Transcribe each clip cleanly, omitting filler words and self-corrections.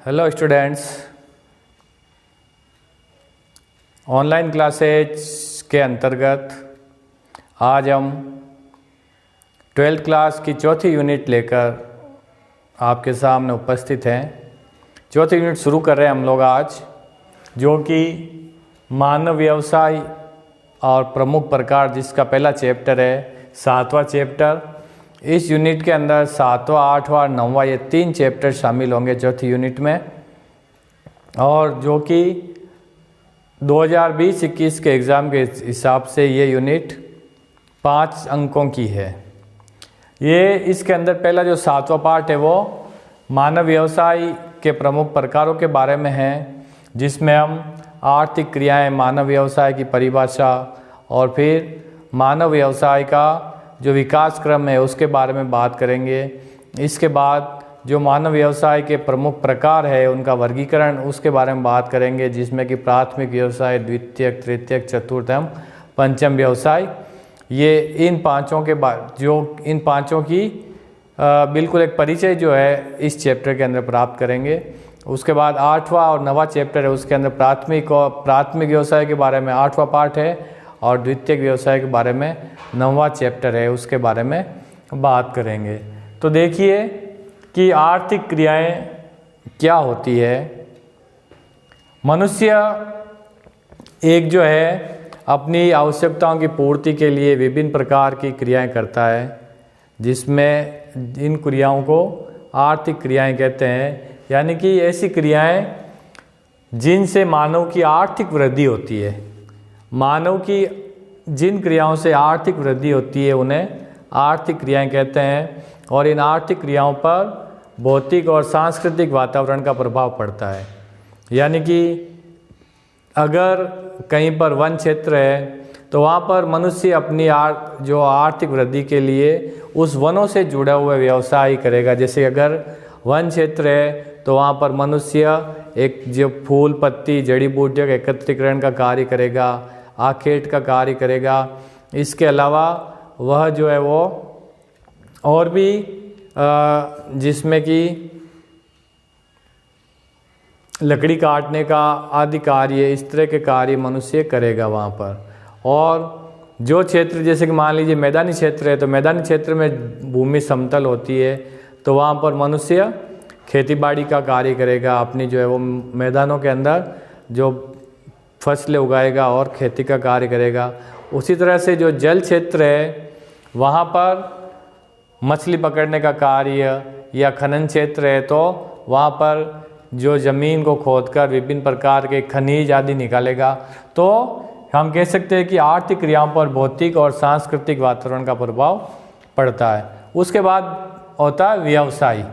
Hello students, online classes के अंतर्गत आज हम 12th क्लास की चौथी यूनिट लेकर आपके सामने उपस्थित हैं। चौथी यूनिट शुरू कर रहे हैं हम लोग आज, जो कि मानव व्यवसाय और प्रमुख प्रकार, जिसका पहला चैप्टर है 7वां चैप्टर। इस यूनिट के अंदर 7वां, 8वां और 9वां ये 3 चैप्टर शामिल होंगे चौथी यूनिट में, और जो कि 2020-21 के एग्ज़ाम के हिसाब से ये यूनिट 5 अंकों की है। ये इसके अंदर पहला जो 7वां पार्ट है वो मानव व्यवसाय के प्रमुख प्रकारों के बारे में है, जिसमें हम आर्थिक क्रियाएं, मानव व्यवसाय की परिभाषा और फिर मानव व्यवसाय का जो विकास क्रम है उसके बारे में बात करेंगे। इसके बाद जो मानव व्यवसाय के प्रमुख प्रकार है उनका वर्गीकरण, उसके बारे में बात करेंगे, जिसमें कि प्राथमिक व्यवसाय, द्वितीयक, तृतीयक, चतुर्थ एवं पंचम व्यवसाय। ये इन पांचों की बिल्कुल एक परिचय जो है इस चैप्टर के अंदर प्राप्त करेंगे। उसके बाद 8वां और 9वां चैप्टर है, उसके अंदर प्राथमिक व्यवसाय के बारे में 8वां पार्ट है, और द्वितीयक व्यवसाय के बारे में 9वां चैप्टर है, उसके बारे में बात करेंगे। तो देखिए कि आर्थिक क्रियाएं क्या होती है। मनुष्य एक जो है अपनी आवश्यकताओं की पूर्ति के लिए विभिन्न प्रकार की क्रियाएं करता है, जिसमें इन क्रियाओं को आर्थिक क्रियाएं कहते हैं। यानी कि ऐसी क्रियाएं जिनसे मानव की आर्थिक वृद्धि होती है। मानव की जिन क्रियाओं से आर्थिक वृद्धि होती है उन्हें आर्थिक क्रियाएं कहते हैं, और इन आर्थिक क्रियाओं पर भौतिक और सांस्कृतिक वातावरण का प्रभाव पड़ता है। यानी कि अगर कहीं पर वन क्षेत्र है तो वहाँ पर मनुष्य अपनी जो आर्थिक वृद्धि के लिए उस वनों से जुड़ा हुआ व्यवसाय करेगा। जैसे अगर वन क्षेत्र है तो वहाँ पर मनुष्य एक जो फूल, पत्ती, जड़ी बूटियों का एकत्रीकरण का कार्य करेगा, आखेट का कार्य करेगा। इसके अलावा वह जो है वो और भी जिसमें कि लकड़ी काटने का आदि कार्य, इस तरह के कार्य मनुष्य करेगा वहाँ पर। और जो क्षेत्र, जैसे कि मान लीजिए मैदानी क्षेत्र है, तो मैदानी क्षेत्र में भूमि समतल होती है, तो वहाँ पर मनुष्य खेतीबाड़ी का कार्य करेगा, अपनी जो है वो मैदानों के अंदर जो फसलें उगाएगा और खेती का कार्य करेगा। उसी तरह से जो जल क्षेत्र है वहाँ पर मछली पकड़ने का कार्य, या खनन क्षेत्र है तो वहाँ पर जो ज़मीन को खोदकर विभिन्न प्रकार के खनिज आदि निकालेगा। तो हम कह सकते हैं कि आर्थिक क्रियाओं पर भौतिक और सांस्कृतिक वातावरण का प्रभाव पड़ता है। उसके बाद होता है व्यवसाय,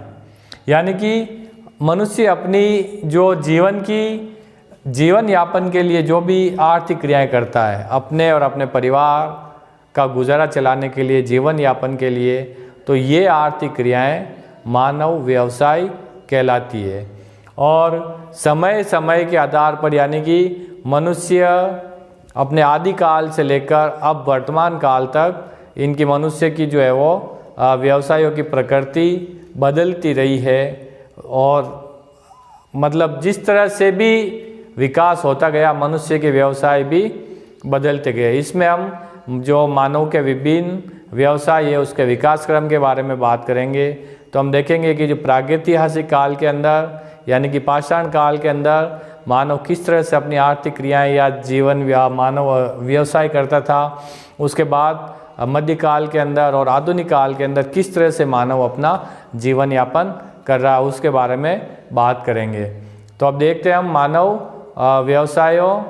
यानी कि मनुष्य अपनी जो जीवन यापन के लिए जो भी आर्थिक क्रियाएं करता है, अपने और अपने परिवार का गुजारा चलाने के लिए, जीवन यापन के लिए, तो ये आर्थिक क्रियाएं मानव व्यवसाय कहलाती है। और समय समय के आधार पर, यानी कि मनुष्य अपने आदिकाल से लेकर अब वर्तमान काल तक इनकी मनुष्य की जो है वो व्यवसायों की प्रकृति बदलती रही है। और मतलब जिस तरह से भी विकास होता गया, मनुष्य के व्यवसाय भी बदलते गए। इसमें हम जो मानव के विभिन्न व्यवसाय है उसके विकास क्रम के बारे में बात करेंगे। तो हम देखेंगे कि जो प्रागैतिहासिक काल के अंदर, यानी कि पाषाण काल के अंदर मानव किस तरह से अपनी आर्थिक क्रियाएं या मानव व्यवसाय करता था। उसके बाद मध्यकाल के अंदर और आधुनिक काल के अंदर किस तरह से मानव अपना जीवन यापन कर रहा है, उसके बारे में बात करेंगे। तो अब देखते हैं हम मानव व्यवसायों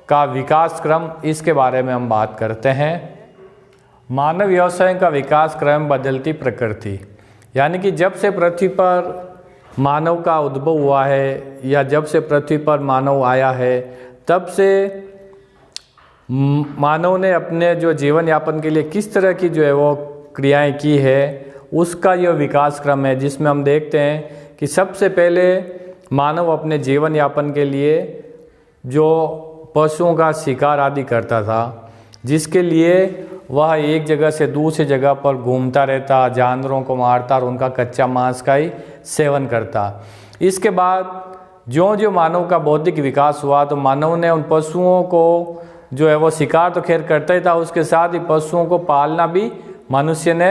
का विकास क्रम, इसके बारे में हम बात करते हैं। मानव व्यवसाय का विकास क्रम, बदलती प्रकृति। यानी कि जब से पृथ्वी पर मानव का उद्भव हुआ है, या जब से पृथ्वी पर मानव आया है, तब से मानव ने अपने जो जीवन यापन के लिए किस तरह की जो है वो क्रियाएं की है, उसका यह विकास क्रम है। जिसमें हम देखते हैं कि सबसे पहले मानव अपने जीवन यापन के लिए जो पशुओं का शिकार आदि करता था, जिसके लिए वह एक जगह से दूसरी जगह पर घूमता रहता, जानवरों को मारता और उनका कच्चा मांस का ही सेवन करता। इसके बाद ज्यों ज्यों मानव का बौद्धिक विकास हुआ तो मानव ने उन पशुओं को जो है वो शिकार तो खैर करता ही था, उसके साथ ही पशुओं को पालना भी मनुष्य ने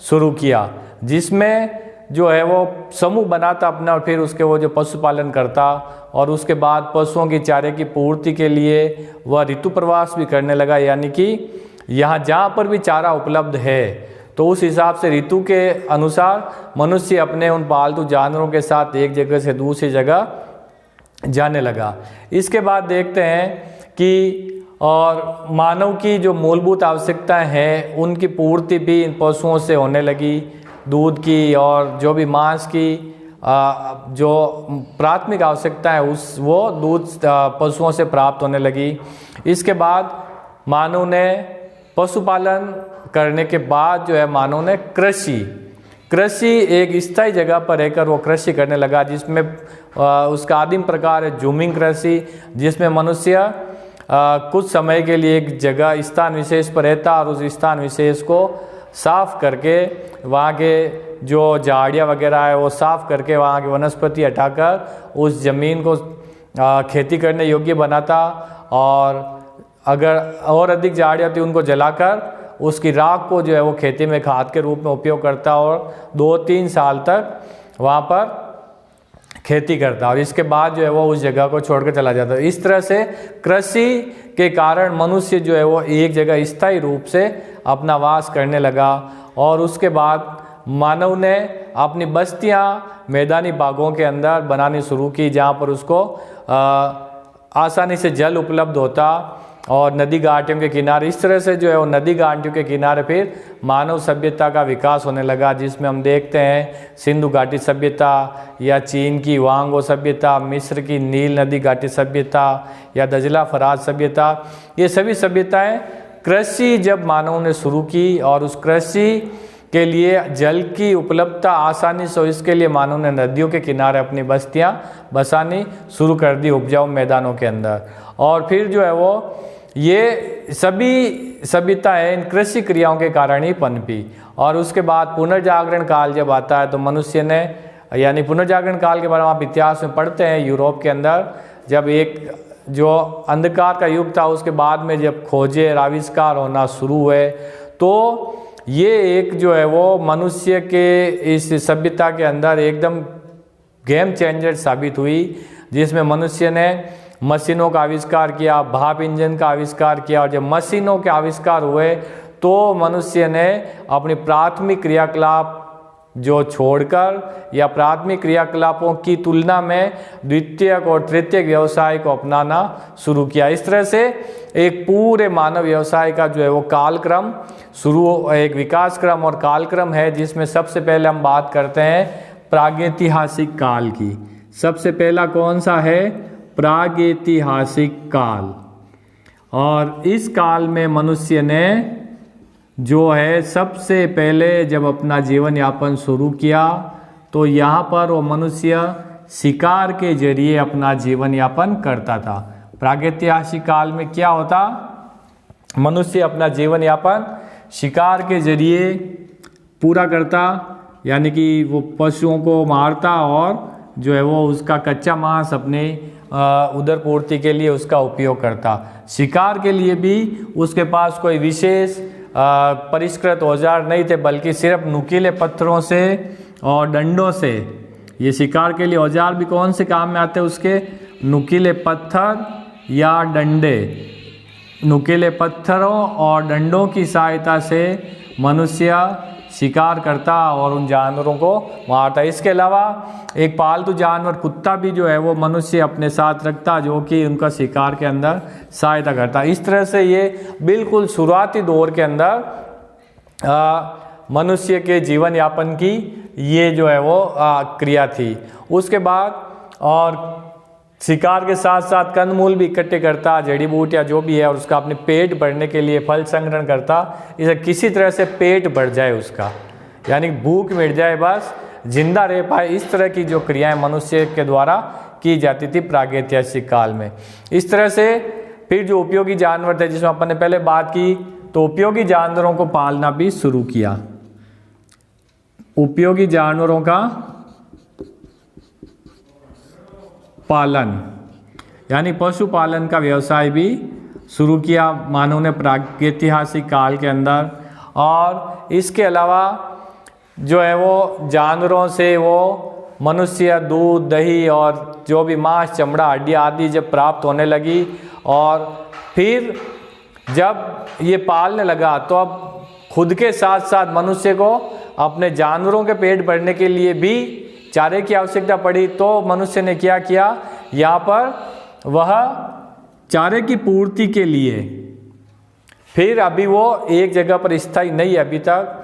शुरू किया, जिसमें जो है वो समूह बनाता अपना और फिर उसके वो जो पशुपालन करता, और उसके बाद पशुओं की चारे की पूर्ति के लिए वह ऋतु प्रवास भी करने लगा। यानी कि यहाँ जहाँ पर भी चारा उपलब्ध है तो उस हिसाब से ऋतु के अनुसार मनुष्य अपने उन पालतू जानवरों के साथ एक जगह से दूसरी जगह जाने लगा। इसके बाद देखते हैं कि और मानव की जो मूलभूत आवश्यकताएं हैं उनकी पूर्ति भी इन पशुओं से होने लगी। दूध की और जो भी मांस की जो प्राथमिक आवश्यकता है वो दूध पशुओं से प्राप्त होने लगी। इसके बाद मानव ने पशुपालन करने के बाद जो है मानव ने कृषि एक स्थायी जगह पर रहकर वो कृषि करने लगा, जिसमें उसका आदिम प्रकार है जूमिंग कृषि, जिसमें मनुष्य कुछ समय के लिए एक जगह स्थान विशेष पर रहता और उस स्थान विशेष को साफ करके वहाँ के जो झाड़ियाँ वगैरह है वो साफ करके वहाँ की वनस्पति हटाकर उस ज़मीन को खेती करने योग्य बनाता, और अगर और अधिक झाड़ियाँ थी उनको जलाकर उसकी राख को जो है वो खेती में खाद के रूप में उपयोग करता और 2-3 साल तक वहाँ पर खेती करता, और इसके बाद जो है वो उस जगह को छोड़कर चला जाता। इस तरह से कृषि के कारण मनुष्य जो है वो एक जगह स्थायी रूप से अपना वास करने लगा, और उसके बाद मानव ने अपनी बस्तियां मैदानी भागों के अंदर बनानी शुरू की, जहां पर उसको आसानी से जल उपलब्ध होता, और नदी घाटियों के किनारे इस तरह से जो है वो नदी घाटियों के किनारे फिर मानव सभ्यता का विकास होने लगा, जिसमें हम देखते हैं सिंधु घाटी सभ्यता या चीन की वांगो सभ्यता, मिस्र की नील नदी घाटी सभ्यता या दजला फराज सभ्यता। ये सभी सभ्यताएं कृषि जब मानव ने शुरू की और उस कृषि के लिए जल की उपलब्धता आसानी से, इसके लिए मानव ने नदियों के किनारे अपनी बस्तियां बसानी शुरू कर दी उपजाऊ मैदानों के अंदर। और फिर जो है वो ये सभी सभ्यताएं इन कृषि क्रियाओं के कारण ही पनपी। और उसके बाद पुनर्जागरण काल जब आता है तो मनुष्य ने, यानी पुनर्जागरण काल के बारे में आप इतिहास में पढ़ते हैं यूरोप के अंदर, जब एक जो अंधकार का युग था उसके बाद में जब खोजे और आविष्कार होना शुरू हुए, तो ये एक जो है वो मनुष्य के इस सभ्यता के अंदर एकदम गेम चेंजर साबित हुई, जिसमें मनुष्य ने मशीनों का आविष्कार किया, भाप इंजन का आविष्कार किया, और जब मशीनों के आविष्कार हुए तो मनुष्य ने अपनी प्राथमिक क्रियाकलाप जो छोड़कर या प्राथमिक क्रियाकलापों की तुलना में द्वितीयक और तृतीयक व्यवसाय को अपनाना शुरू किया। इस तरह से एक पूरे मानव व्यवसाय का जो है वो कालक्रम शुरू, एक विकास क्रम और कालक्रम है, जिसमें सबसे पहले हम बात करते हैं प्रागैतिहासिक काल की। सबसे पहला कौन सा है? प्रागैतिहासिक काल। और इस काल में मनुष्य ने जो है सबसे पहले जब अपना जीवन यापन शुरू किया तो यहाँ पर वो मनुष्य शिकार के जरिए अपना जीवन यापन करता था। प्रागैतिहासिक काल में क्या होता? मनुष्य अपना जीवन यापन शिकार के जरिए पूरा करता, यानी कि वो पशुओं को मारता और जो है वो उसका कच्चा मांस अपने उदर पूर्ति के लिए उसका उपयोग करता। शिकार के लिए भी उसके पास कोई विशेष परिष्कृत औजार नहीं थे, बल्कि सिर्फ नुकीले पत्थरों से और डंडों से। ये शिकार के लिए औजार भी कौन से काम में आते हैं उसके? नुकीले पत्थर या डंडे। नुकीले पत्थरों और डंडों की सहायता से मनुष्य शिकार करता और उन जानवरों को मारता। इसके अलावा एक पालतू जानवर कुत्ता भी जो है वो मनुष्य अपने साथ रखता, जो कि उनका शिकार के अंदर सहायता करता। इस तरह से ये बिल्कुल शुरुआती दौर के अंदर मनुष्य के जीवन यापन की ये जो है वो क्रिया थी। उसके बाद और शिकार के साथ साथ कंदमूल भी इकट्ठे करता, जड़ी बूटियाँ जो भी है, और उसका अपने पेट भरने के लिए फल संग्रहण करता। इसे किसी तरह से पेट भर जाए उसका, यानी भूख मिट जाए, बस जिंदा रह पाए। इस तरह की जो क्रियाएं मनुष्य के द्वारा की जाती थी प्रागैतिहासिक काल में। इस तरह से फिर जो उपयोगी जानवर थे, जिसमें अपन ने पहले बात की, तो उपयोगी जानवरों को पालना भी शुरू किया। उपयोगी जानवरों का पालन यानी पशुपालन का व्यवसाय भी शुरू किया मानव ने प्रागैतिहासिक काल के अंदर। और इसके अलावा जो है वो जानवरों से वो मनुष्य दूध दही और जो भी मांस चमड़ा हड्डियाँ आदि जब प्राप्त होने लगी, और फिर जब ये पालने लगा तो अब खुद के साथ साथ मनुष्य को अपने जानवरों के पेट भरने के लिए भी चारे की आवश्यकता पड़ी। तो मनुष्य ने क्या किया, यहाँ पर वह चारे की पूर्ति के लिए फिर अभी वो एक जगह पर स्थायी नहीं है, अभी तक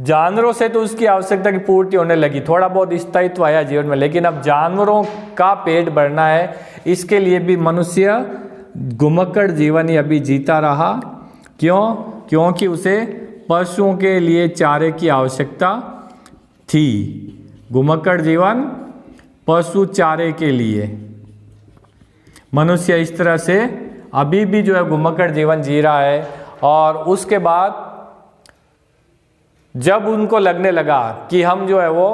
जानवरों से तो उसकी आवश्यकता की पूर्ति होने लगी, थोड़ा बहुत स्थायित्व आया जीवन में, लेकिन अब जानवरों का पेट भरना है, इसके लिए भी मनुष्य घुमक्कड़ जीवन ही अभी जीता रहा। क्यों? क्योंकि उसे पशुओं के लिए चारे की आवश्यकता थी। घुमक्कड़ जीवन पशु चारे के लिए मनुष्य इस तरह से अभी भी जो है घुमक्कड़ जीवन जी रहा है। और उसके बाद जब उनको लगने लगा कि हम जो है वो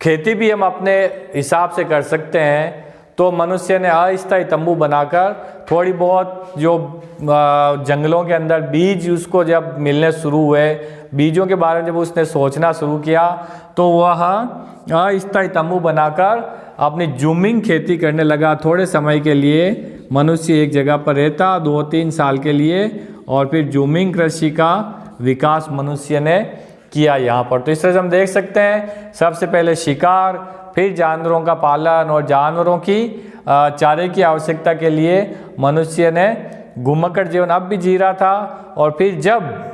खेती भी हम अपने हिसाब से कर सकते हैं, तो मनुष्य ने अस्थायी तंबू बनाकर थोड़ी बहुत जो जंगलों के अंदर बीज उसको जब मिलने शुरू हुए, बीजों के बारे में जब उसने सोचना शुरू किया, तो वह अस्थायी तंबू बनाकर अपनी जूमिंग खेती करने लगा। थोड़े समय के लिए मनुष्य एक जगह पर रहता 2-3 साल के लिए, और फिर जूमिंग कृषि का विकास मनुष्य ने किया यहाँ पर। तो इस तरह से हम देख सकते हैं सबसे पहले शिकार, फिर जानवरों का पालन, और जानवरों की चारे की आवश्यकता के लिए मनुष्य ने घुमक्कड़ जीवन अब भी जी रहा था। और फिर जब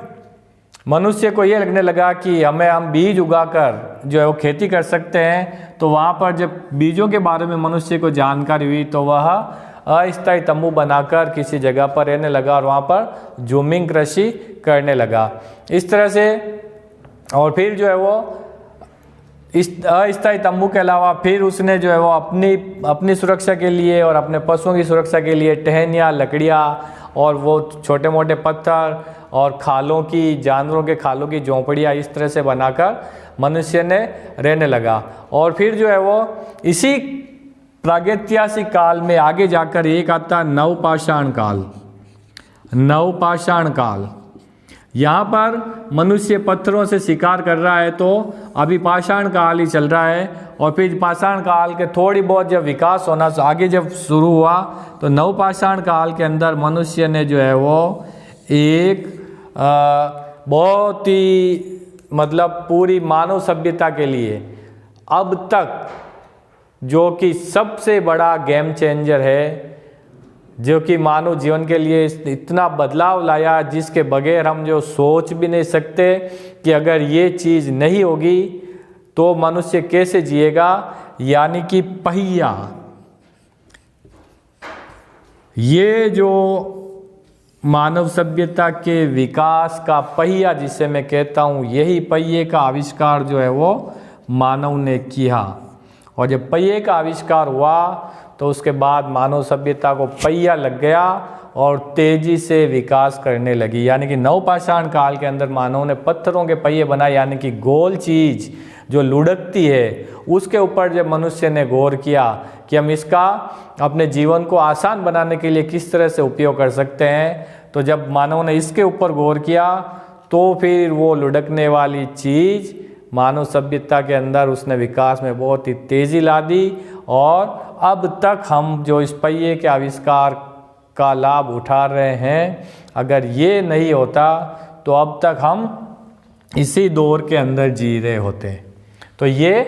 मनुष्य को ये लगने लगा कि हम बीज उगाकर जो है वो खेती कर सकते हैं, तो वहाँ पर जब बीजों के बारे में मनुष्य को जानकारी हुई, तो वह अस्थायी तंबू बनाकर किसी जगह पर रहने लगा और वहाँ पर जूमिंग कृषि करने लगा। इस तरह से और फिर जो है वो इस अस्थायी तंबू के अलावा फिर उसने जो है वो अपनी सुरक्षा के लिए और अपने पशुओं की सुरक्षा के लिए टहनियाँ, लकड़ियाँ और वो छोटे मोटे पत्थर और खालों की, जानवरों के खालों की झोंपड़ियाँ इस तरह से बनाकर मनुष्य ने रहने लगा। और फिर जो है वो इसी प्रागैतिहासिक काल में आगे जाकर एक आता नवपाषाण काल। नवपाषाण काल, यहाँ पर मनुष्य पत्थरों से शिकार कर रहा है, तो अभी पाषाण काल ही चल रहा है। और फिर पाषाण काल के थोड़ी बहुत जब विकास होना आगे जब शुरू हुआ, तो नवपाषाण काल के अंदर मनुष्य ने जो है वो एक बहुत ही मतलब पूरी मानव सभ्यता के लिए अब तक जो कि सबसे बड़ा गेम चेंजर है, जो कि मानव जीवन के लिए इतना बदलाव लाया जिसके बगैर हम जो सोच भी नहीं सकते कि अगर ये चीज़ नहीं होगी तो मनुष्य कैसे जिएगा। यानी कि पहिया, ये जो मानव सभ्यता के विकास का पहिया जिसे मैं कहता हूँ, यही पहिए का आविष्कार जो है वो मानव ने किया। और जब पहिए का आविष्कार हुआ तो उसके बाद मानव सभ्यता को पहिया लग गया और तेजी से विकास करने लगी। यानी कि नवपाषाण काल के अंदर मानव ने पत्थरों के पहिए बनाए, यानी कि गोल चीज़ जो लुढ़कती है उसके ऊपर जब मनुष्य ने गौर किया कि हम इसका अपने जीवन को आसान बनाने के लिए किस तरह से उपयोग कर सकते हैं, तो जब मानव ने इसके ऊपर गौर किया तो फिर वो लुढ़कने वाली चीज़ मानव सभ्यता के अंदर उसने विकास में बहुत ही तेज़ी ला दी। और अब तक हम जो इस पहिए के आविष्कार का लाभ उठा रहे हैं, अगर ये नहीं होता तो अब तक हम इसी दौर के अंदर जी रहे होते। तो ये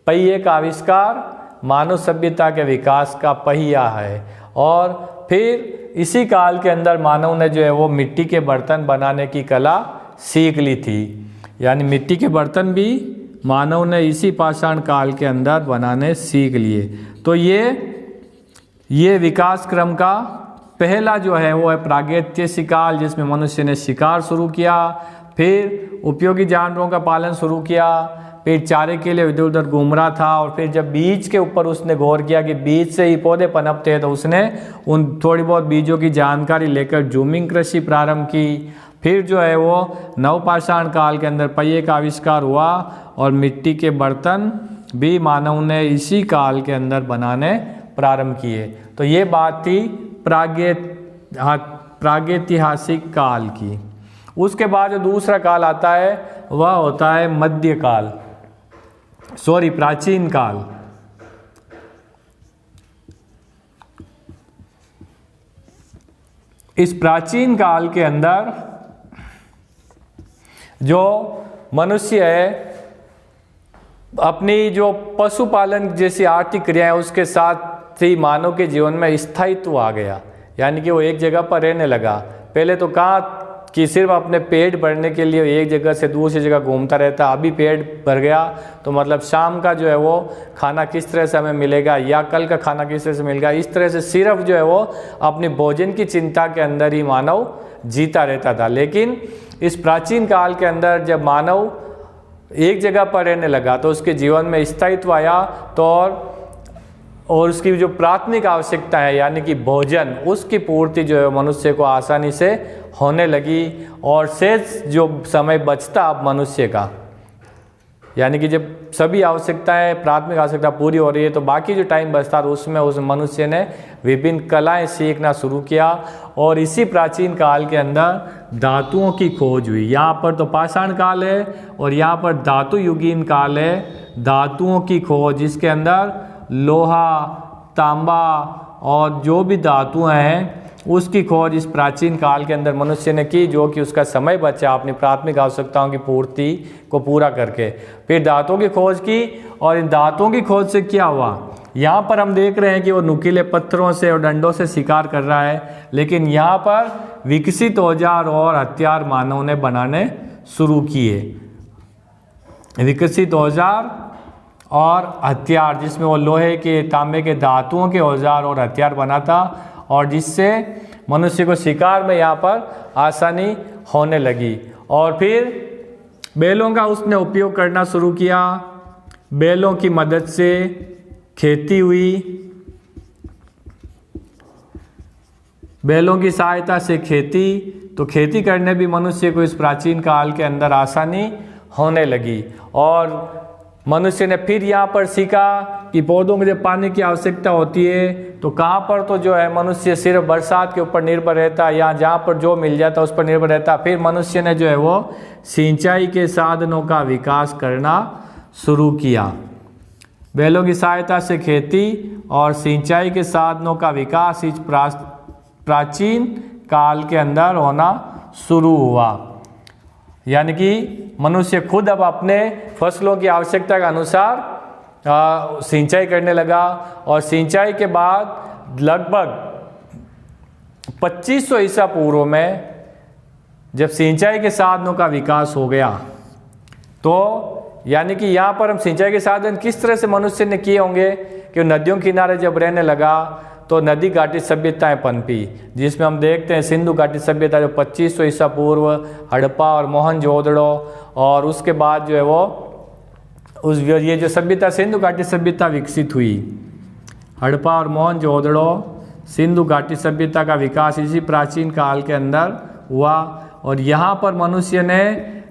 पहिए का आविष्कार मानव सभ्यता के विकास का पहिया है। और फिर इसी काल के अंदर मानव ने जो है वो मिट्टी के बर्तन बनाने की कला सीख ली थी। यानी मिट्टी के बर्तन भी मानव ने इसी पाषाण काल के अंदर बनाने सीख लिए। तो ये विकास क्रम का पहला जो है वो है प्रागैतिहासिक काल, जिसमें मनुष्य ने शिकार शुरू किया, फिर उपयोगी जानवरों का पालन शुरू किया, फिर चारे के लिए इधर उधर घूम रहा था। और फिर जब बीज के ऊपर उसने गौर किया कि बीज से ही पौधे पनपते हैं, तो उसने उन थोड़ी बहुत बीजों की जानकारी लेकर जूमिंग कृषि प्रारंभ की। फिर जो है वो नवपाषाण काल के अंदर पहिए का आविष्कार हुआ और मिट्टी के बर्तन भी मानव ने इसी काल के अंदर बनाने प्रारंभ किए। तो ये बात थी प्रागैतिहासिक काल की। उसके बाद जो दूसरा काल आता है वह होता है मध्यकाल, प्राचीन काल। इस प्राचीन काल के अंदर जो मनुष्य है अपनी जो पशुपालन जैसी आर्थिक क्रियाएं उसके साथ ही मानव के जीवन में स्थायित्व आ गया, यानी कि वो एक जगह पर रहने लगा। पहले तो कहाँ कि सिर्फ अपने पेट भरने के लिए एक जगह से दूसरी जगह घूमता रहता, अभी पेट भर गया तो मतलब शाम का जो है वो खाना किस तरह से हमें मिलेगा या कल का खाना किस तरह से मिलेगा, इस तरह से सिर्फ जो है वो अपनी भोजन की चिंता के अंदर ही मानव जीता रहता था। लेकिन इस प्राचीन काल के अंदर जब मानव एक जगह पर रहने लगा तो उसके जीवन में स्थायित्व आया, तो और उसकी जो प्राथमिक आवश्यकता है यानी कि भोजन, उसकी पूर्ति जो है मनुष्य को आसानी से होने लगी। और शेष जो समय बचता अब मनुष्य का, यानी कि जब सभी आवश्यकताएं प्राथमिक आवश्यकता पूरी हो रही है तो बाकी जो टाइम बचता था उसमें उस मनुष्य ने विभिन्न कलाएं सीखना शुरू किया। और इसी प्राचीन काल के अंदर धातुओं की खोज हुई। यहाँ पर तो पाषाण काल है और यहाँ पर धातु युगीन काल है। धातुओं की खोज जिसके अंदर लोहा, तांबा और जो भी धातुएं हैं उसकी खोज इस प्राचीन काल के अंदर मनुष्य ने की, जो कि उसका समय बचा अपनी प्राथमिक आवश्यकताओं की पूर्ति को पूरा करके। फिर धातुओं की खोज की और इन धातुओं की खोज से क्या हुआ, यहाँ पर हम देख रहे हैं कि वो नुकीले पत्थरों से और डंडों से शिकार कर रहा है, लेकिन यहाँ पर विकसित औजार और हथियार मानव ने बनाने शुरू किए। विकसित औजार और हथियार जिसमें वो लोहे के, तांबे के, धातुओं के औजार और हथियार बनाता और जिससे मनुष्य को शिकार में यहाँ पर आसानी होने लगी। और फिर बैलों का उसने उपयोग करना शुरू किया। बैलों की मदद से खेती हुई, बैलों की सहायता से खेती, तो खेती करने भी मनुष्य को इस प्राचीन काल के अंदर आसानी होने लगी। और मनुष्य ने फिर यहाँ पर सीखा कि पौधों में जब पानी की आवश्यकता होती है तो कहाँ पर तो जो है मनुष्य सिर्फ बरसात के ऊपर निर्भर रहता है या जहाँ पर जो मिल जाता उस पर निर्भर रहता। फिर मनुष्य ने जो है वो सिंचाई के साधनों का विकास करना शुरू किया। बैलों की सहायता से खेती और सिंचाई के साधनों का विकास इस प्राचीन काल के अंदर होना शुरू हुआ। यानी कि मनुष्य खुद अब अपने फसलों की आवश्यकता के अनुसार सिंचाई करने लगा। और सिंचाई के बाद लगभग 2500 ईसा पूर्व में जब सिंचाई के साधनों का विकास हो गया, तो यानी कि यहाँ पर हम सिंचाई के साधन किस तरह से मनुष्य ने किए होंगे कि नदियों किनारे जब रहने लगा तो नदी घाटी सभ्यताएं पनपी, जिसमें हम देखते हैं सिंधु घाटी सभ्यता जो 2500 ईसा पूर्व, हड़प्पा और मोहनजोदड़ो, और उसके बाद जो है वो ये जो सभ्यता सिंधु घाटी सभ्यता विकसित हुई। हड़प्पा और मोहनजोदड़ो, सिंधु घाटी सभ्यता का विकास इसी प्राचीन काल के अंदर हुआ। और यहाँ पर मनुष्य ने,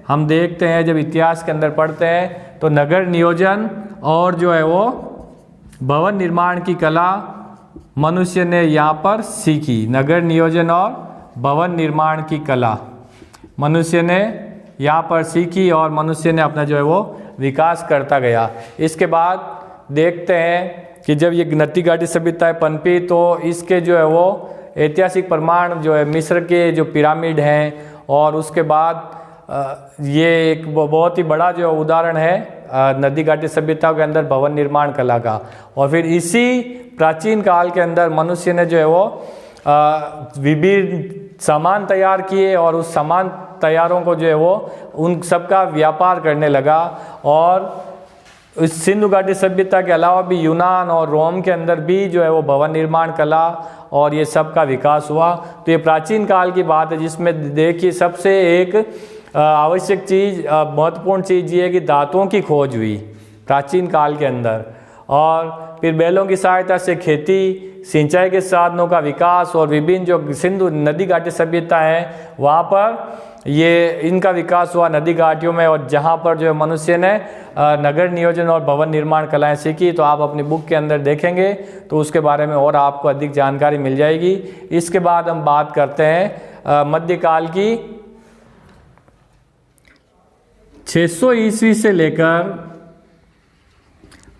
हम देखते हैं जब इतिहास के अंदर पढ़ते हैं तो नगर नियोजन और जो है वो भवन निर्माण की कला मनुष्य ने यहाँ पर सीखी। नगर नियोजन और भवन निर्माण की कला मनुष्य ने यहाँ पर सीखी और मनुष्य ने अपना जो है वो विकास करता गया। इसके बाद देखते हैं कि जब ये नदी घाटी सभ्यताएं पनपी तो इसके जो है वो ऐतिहासिक प्रमाण जो है मिस्र के जो पिरामिड हैं, और उसके बाद ये एक बहुत ही बड़ा जो उदाहरण है नदी घाटी सभ्यता के अंदर भवन निर्माण कला का। और फिर इसी प्राचीन काल के अंदर मनुष्य ने जो है वो विभिन्न सामान तैयार किए और उस सामान तैयारों को जो है वो उन सब का व्यापार करने लगा। और इस सिंधु घाटी सभ्यता के अलावा भी यूनान और रोम के अंदर भी जो है वो भवन निर्माण कला और ये सब का विकास हुआ। तो ये प्राचीन काल की बात है, जिसमें देखिए सबसे एक आवश्यक चीज़, महत्वपूर्ण चीज़ ये है कि धातुओं की खोज हुई प्राचीन काल के अंदर। और फिर बैलों की सहायता से खेती, सिंचाई के साधनों का विकास और विभिन्न जो सिंधु नदी घाटी सभ्यता है वहाँ पर ये इनका विकास हुआ नदी घाटियों में, और जहाँ पर जो है मनुष्य ने नगर नियोजन और भवन निर्माण कलाएं सीखी। तो आप अपनी बुक के अंदर देखेंगे तो उसके बारे में और आपको अधिक जानकारी मिल जाएगी। इसके बाद हम बात करते हैं मध्यकाल की। 600 ईस्वी से लेकर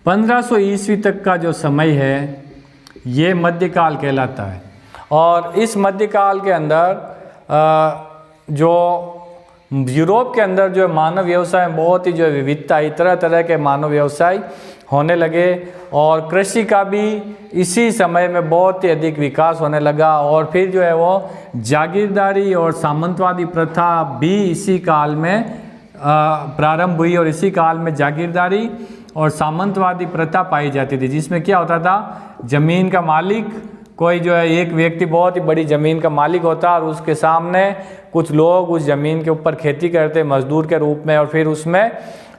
1500 ईस्वी तक का जो समय है ये मध्यकाल कहलाता है। और इस मध्यकाल के अंदर जो यूरोप के अंदर जो मानव व्यवसाय बहुत ही जो विविधता, तरह तरह के मानव व्यवसाय होने लगे, और कृषि का भी इसी समय में बहुत ही अधिक विकास होने लगा। और फिर जो है वो जागीरदारी और सामंतवादी प्रथा भी इसी काल में प्रारंभ हुई, और इसी काल में जागीरदारी और सामंतवादी प्रथा पाई जाती थी, जिसमें क्या होता था, जमीन का मालिक कोई जो है एक व्यक्ति बहुत ही बड़ी ज़मीन का मालिक होता और उसके सामने कुछ लोग उस ज़मीन के ऊपर खेती करते मजदूर के रूप में, और फिर उसमें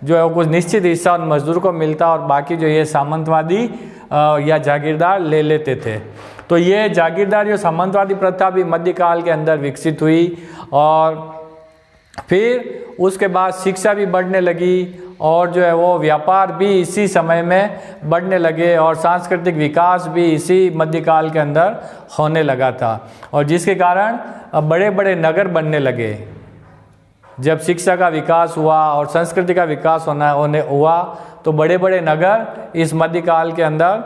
जो है कुछ निश्चित हिस्सा उन मजदूर को मिलता और बाकी जो ये सामंतवादी या जागीरदार ले लेते थे। तो ये जागीरदारी और सामंतवादी प्रथा भी मध्यकाल के अंदर विकसित हुई, और फिर उसके बाद शिक्षा भी बढ़ने लगी, और जो है वो व्यापार भी इसी समय में बढ़ने लगे, और सांस्कृतिक विकास भी इसी मध्यकाल के अंदर होने लगा था, और जिसके कारण बड़े बड़े नगर बनने लगे। जब शिक्षा का विकास हुआ और संस्कृति का विकास हुआ तो बड़े बड़े नगर इस मध्यकाल के अंदर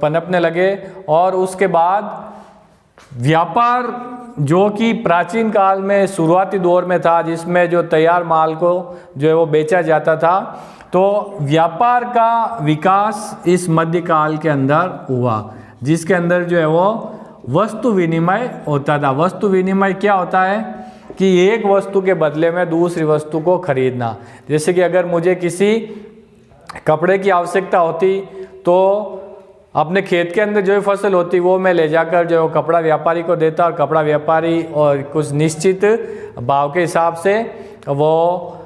पनपने लगे। और उसके बाद व्यापार जो कि प्राचीन काल में शुरुआती दौर में था, जिसमें जो तैयार माल को जो है वो बेचा जाता था, तो व्यापार का विकास इस मध्यकाल के अंदर हुआ, जिसके अंदर जो है वो वस्तु विनिमय होता था। वस्तु विनिमय क्या होता है कि एक वस्तु के बदले में दूसरी वस्तु को खरीदना। जैसे कि अगर मुझे किसी कपड़े की आवश्यकता होती तो अपने खेत के अंदर जो भी फसल होती वो मैं ले जाकर जो कपड़ा व्यापारी को देता, और कपड़ा व्यापारी और कुछ निश्चित भाव के हिसाब से वो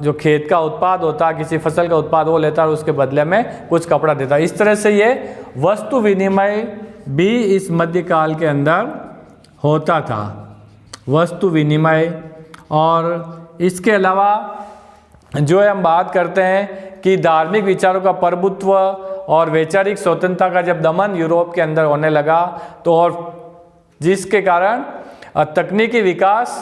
जो खेत का उत्पाद होता, किसी फसल का उत्पाद वो लेता और उसके बदले में कुछ कपड़ा देता। इस तरह से ये वस्तु विनिमय भी इस मध्यकाल के अंदर होता था, वस्तु विनिमय। और इसके अलावा जो है हम बात करते हैं कि धार्मिक विचारों का प्रभुत्व और वैचारिक स्वतंत्रता का जब दमन यूरोप के अंदर होने लगा, तो और जिसके कारण तकनीकी विकास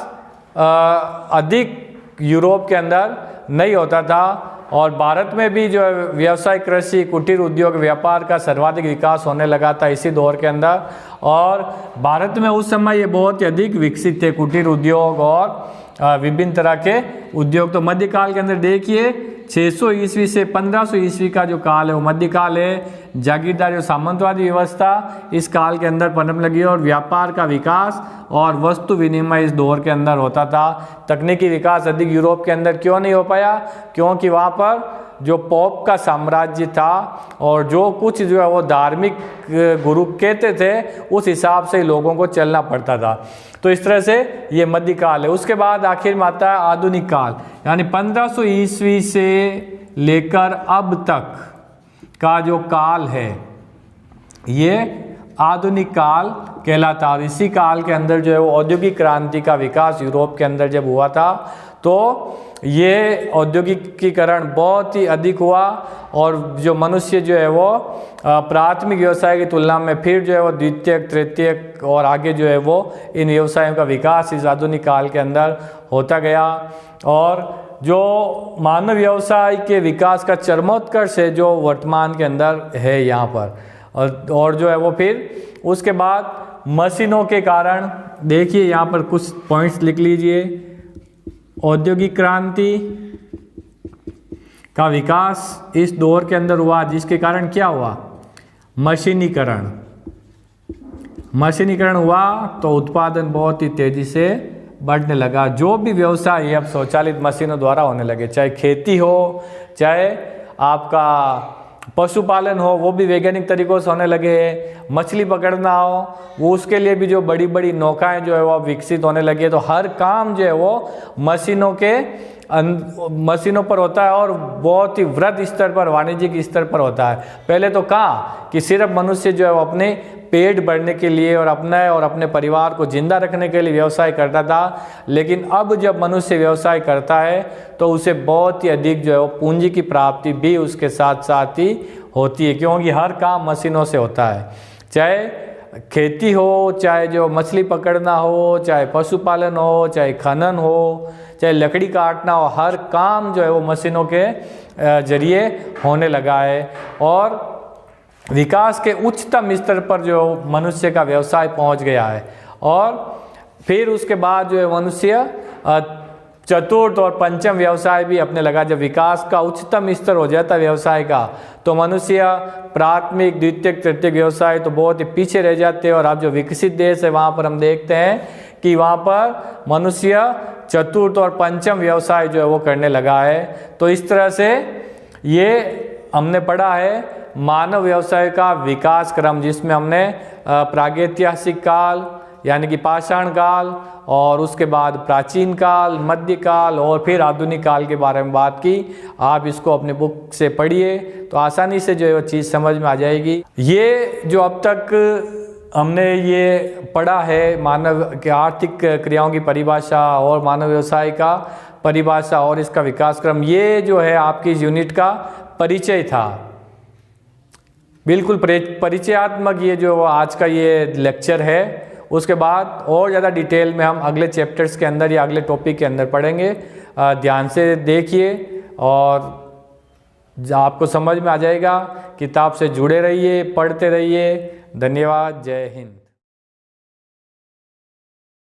अधिक यूरोप के अंदर नहीं होता था, और भारत में भी जो है व्यवसाय, कृषि, कुटीर उद्योग, व्यापार का सर्वाधिक विकास होने लगा था इसी दौर के अंदर। और भारत में उस समय ये बहुत ही अधिक विकसित थे कुटीर उद्योग और विभिन्न तरह के उद्योग। तो मध्यकाल के अंदर देखिए 600 ईस्वी से 1500 ईस्वी का जो काल है वो मध्यकाल है। जागीरदारी और सामंतवादी व्यवस्था इस काल के अंदर पनप लगी, और व्यापार का विकास और वस्तु विनिमय इस दौर के अंदर होता था। तकनीकी विकास अधिक यूरोप के अंदर क्यों नहीं हो पाया? क्योंकि वहाँ पर जो पोप का साम्राज्य था और जो कुछ जो है वो धार्मिक गुरु कहते थे उस हिसाब से लोगों को चलना पड़ता था। तो इस तरह से ये मध्यकाल है। उसके बाद आखिर में आता है आधुनिक काल, यानी 1500 ईस्वी से लेकर अब तक का जो काल है ये आधुनिक काल कहलाता। और इसी काल के अंदर जो है वो औद्योगिक क्रांति का विकास यूरोप के अंदर जब हुआ था तो ये औद्योगिकीकरण बहुत ही अधिक हुआ, और जो मनुष्य जो है वो प्राथमिक व्यवसाय की तुलना में फिर जो है वो द्वितीयक, तृतीयक और आगे जो है वो इन व्यवसायों का विकास इस आधुनिक काल के अंदर होता गया। और जो मानव व्यवसाय के विकास का चरमोत्कर्ष है जो वर्तमान के अंदर है यहाँ पर, और जो है वो फिर उसके बाद मशीनों के कारण, देखिए यहाँ पर कुछ पॉइंट्स लिख लीजिए। औद्योगिक क्रांति का विकास इस दौर के अंदर हुआ, जिसके कारण क्या हुआ? मशीनीकरण। मशीनीकरण हुआ तो उत्पादन बहुत ही तेजी से बढ़ने लगा। जो भी व्यवसाय अब स्वचालित मशीनों द्वारा होने लगे, चाहे खेती हो, चाहे आपका पशुपालन हो, वो भी वैज्ञानिक तरीकों से होने लगे। मछली पकड़ना हो, वो उसके लिए भी जो बड़ी बड़ी नौकाएं जो है वो विकसित होने लगी। तो हर काम जो है वो मशीनों पर होता है, और बहुत ही वृहद स्तर पर, वाणिज्यिक स्तर पर होता है। पहले तो कहाँ कि सिर्फ मनुष्य जो है वो अपने पेट भरने के लिए और अपने परिवार को जिंदा रखने के लिए व्यवसाय करता था, लेकिन अब जब मनुष्य व्यवसाय करता है तो उसे बहुत ही अधिक जो है वो पूंजी की प्राप्ति भी उसके साथ साथ ही होती है, क्योंकि हर काम मशीनों से होता है। चाहे खेती हो, चाहे जो मछली पकड़ना हो, चाहे पशुपालन हो, चाहे खनन हो, चाहे लकड़ी काटना हो, हर काम जो है वो मशीनों के जरिए होने लगा है। और विकास के उच्चतम स्तर पर जो मनुष्य का व्यवसाय पहुंच गया है। और फिर उसके बाद जो है मनुष्य चतुर्थ और पंचम व्यवसाय भी अपने लगा। जब विकास का उच्चतम स्तर हो जाता है व्यवसाय का, तो मनुष्य प्राथमिक, द्वितीयक, तृतीयक व्यवसाय तो बहुत ही पीछे रह जाते हैं। और अब जो विकसित देश है वहाँ पर हम देखते हैं कि वहाँ पर मनुष्य चतुर्थ और पंचम व्यवसाय जो है वो करने लगा है। तो इस तरह से ये हमने पढ़ा है मानव व्यवसाय का विकास क्रम, जिसमें हमने प्रागैतिहासिक काल यानी कि पाषाण काल, और उसके बाद प्राचीन काल, मध्यकाल और फिर आधुनिक काल के बारे में बात की। आप इसको अपने बुक से पढ़िए तो आसानी से जो है वो चीज़ समझ में आ जाएगी। ये जो अब तक हमने ये पढ़ा है मानव के आर्थिक क्रियाओं की परिभाषा और मानव व्यवसाय का परिभाषा और इसका विकास क्रम, ये जो है आपकी इस यूनिट का परिचय था, बिल्कुल परिचयात्मक ये जो आज का ये लेक्चर है। उसके बाद और ज़्यादा डिटेल में हम अगले चैप्टर्स के अंदर या अगले टॉपिक के अंदर पढ़ेंगे। ध्यान से देखिए और आपको समझ में आ जाएगा। किताब से जुड़े रहिए, पढ़ते रहिए। धन्यवाद। जय हिंद।